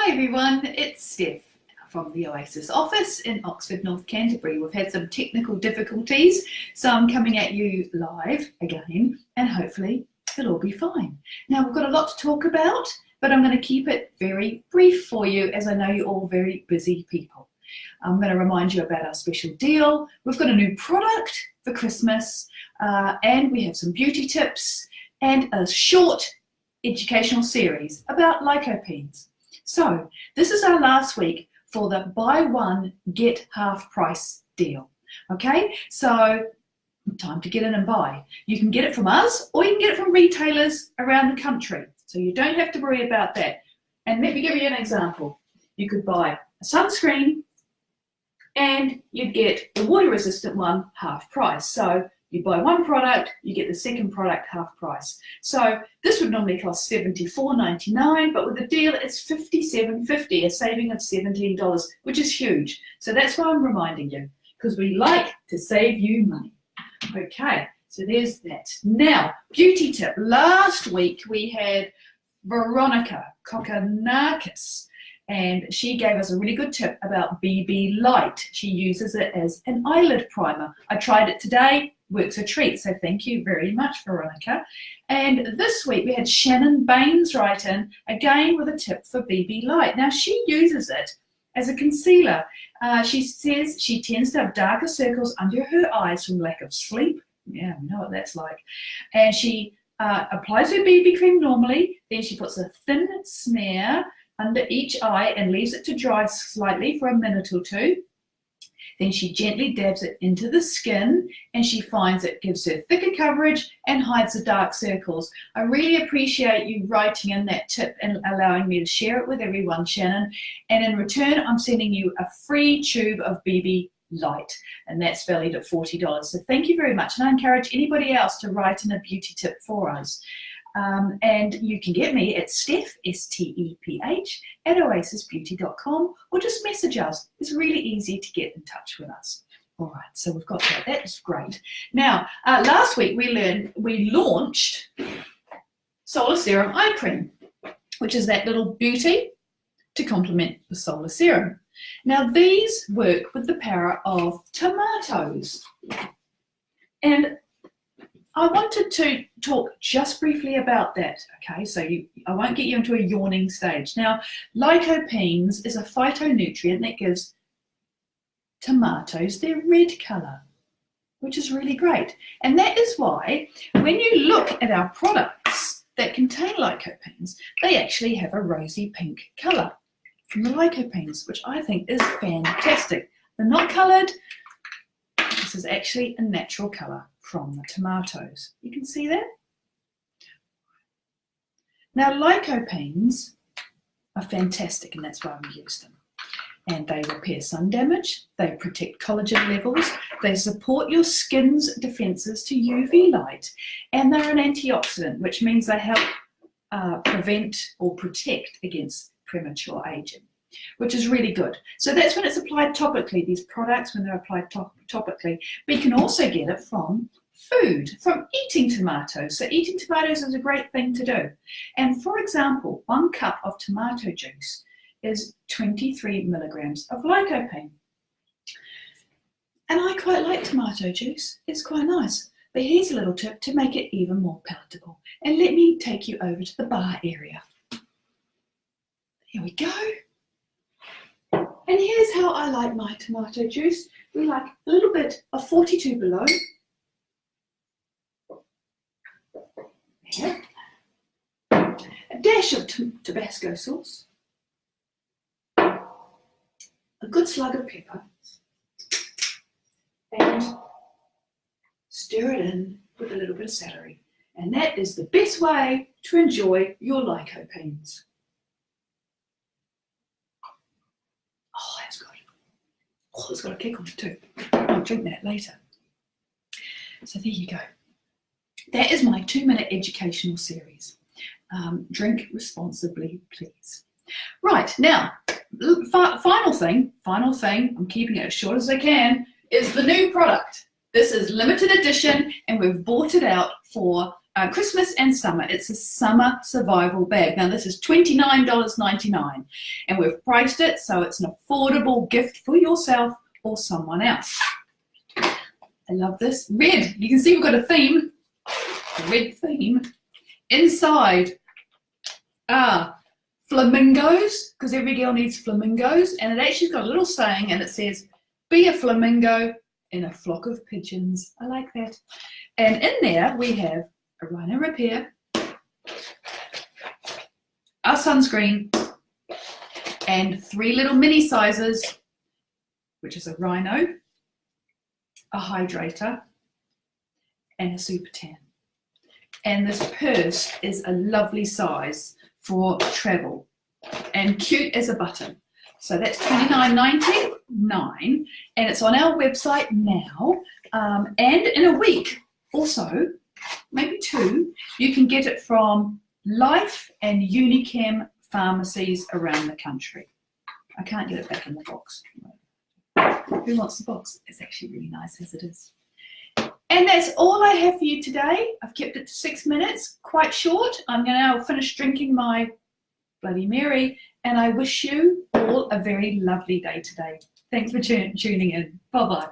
Hi everyone, it's Steph from the Oasis office in Oxford, North Canterbury. We've had some technical difficulties, so I'm coming at you live again, and hopefully it'll all be fine. Now we've got a lot to talk about, but I'm going to keep it very brief for you as I know you're all very busy people. I'm going to remind you about our special deal. We've got a new product for Christmas, and we have some beauty tips and a short educational series about lycopenes. So this is our last week for the buy one get half price deal. Okay, so time to get in and buy. You can get it from us or you can get it from retailers around the country, so you don't have to worry about that. And let me give you an example. You could buy a sunscreen and you'd get the water resistant one half price. So you buy one product, you get the second product half price. So this would normally cost $74.99, but with the deal it's $57.50, a saving of $17, which is huge. So that's why I'm reminding you, because we like to save you money. Okay, so there's that. Now, beauty tip. Last week we had Veronica Kokonakis, and she gave us a really good tip about BB Light. She uses it as an eyelid primer. I tried it today. Works a treat, so thank you very much, Veronica. And this week we had Shannon Baines write in, again with a tip for BB Light. Now she uses it as a concealer. She says she tends to have darker circles under her eyes from lack of sleep. Yeah, we know what that's like. And she applies her BB cream normally, then she puts a thin smear under each eye and leaves it to dry slightly for a minute or two. Then she gently dabs it into the skin and she finds it gives her thicker coverage and hides the dark circles. I really appreciate you writing in that tip and allowing me to share it with everyone, Shannon. And in return, I'm sending you a free tube of BB Light, and that's valued at $40. So thank you very much. And I encourage anybody else to write in a beauty tip for us. And you can get me at Steph, S-T-E-P-H, at oasisbeauty.com, or just message us. It's really easy to get in touch with us. All right, so we've got that. That is great. Now, last week we launched Solar Serum Eye Cream, which is that little beauty to complement the Solar Serum. Now, these work with the power of tomatoes. And I wanted to talk just briefly about that, okay? So I won't get you into a yawning stage. Now, lycopenes is a phytonutrient that gives tomatoes their red colour, which is really great. And that is why when you look at our products that contain lycopenes, they actually have a rosy pink colour from the lycopenes, which I think is fantastic. They're not coloured. This is actually a natural colour from the tomatoes. You can see that? Now, lycopenes are fantastic, and that's why we use them. And they repair sun damage, they protect collagen levels, they support your skin's defences to UV light, and they're an antioxidant, which means they help prevent or protect against premature aging, which is really good. So that's when it's applied topically, these products, when they're applied topically. But you can also get it from food, from eating tomatoes. So eating tomatoes is a great thing to do. And for example, 1 cup of tomato juice is 23 milligrams of lycopene. And I quite like tomato juice. It's quite nice. But here's a little tip to make it even more palatable. And let me take you over to the bar area. Here we go. And here's how I like my tomato juice. We like a little bit of 42 below. There. A dash of Tabasco sauce. A good slug of pepper. And stir it in with a little bit of celery. And that is the best way to enjoy your lycopenes. Oh, that's good. Oh, it's got a kick on it too. I'll drink that later. So there you go. That is my 2-minute educational series. Drink responsibly, please. Right, now, final thing, I'm keeping it as short as I can, is the new product. This is limited edition and we've bought it out for Christmas and summer. It's a summer survival bag. Now this is $29.99 and we've priced it so it's an affordable gift for yourself or someone else. I love this. Red. You can see we've got a theme. A red theme. Inside are flamingos, because every girl needs flamingos, and it actually's got a little saying and it says, be a flamingo in a flock of pigeons. I like that. And in there we have a rhino repair, our sunscreen, and 3 little mini sizes, which is a rhino, a hydrator, and a super tan. And this purse is a lovely size for travel and cute as a button. So that's $29.99 and it's on our website now. And in a week also, maybe 2, you can get it from Life and Unichem pharmacies around the country. I can't get it back in the box. Who wants the box? It's actually really nice as it is. And that's all I have for you today. I've kept it to 6 minutes, quite short. I'm going to now finish drinking my Bloody Mary, and I wish you all a very lovely day today. Thanks for tuning in. Bye-bye.